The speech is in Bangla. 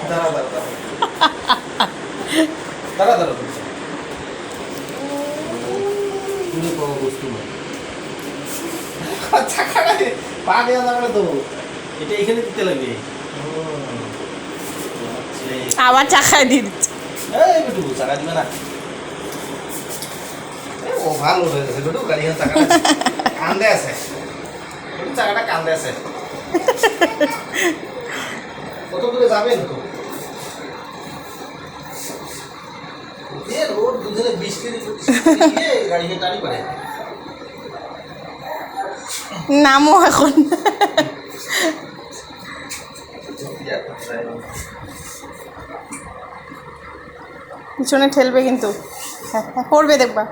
দাঁড়া দাঁড়া দাঁড়া বস্তু পা দেওয়া যাবে তো, এটা এখানে দিতে লাগবে। আবার চাকায় দিয়ে দিচ্ছে। এই বেটু চাকা দিবে না, ও ভালো হয়ে গেছে বেটু, গাড়ি চাকা কান্দে আছে, চাকাটা কান্দে আছে। কত দূরে যাবেন তো? রোড দুজনে 20 কেজি গাড়ি টানি পারে। নামো এখন। পিছনে ঠেলবে কিন্তু, পড়বে দেখবা।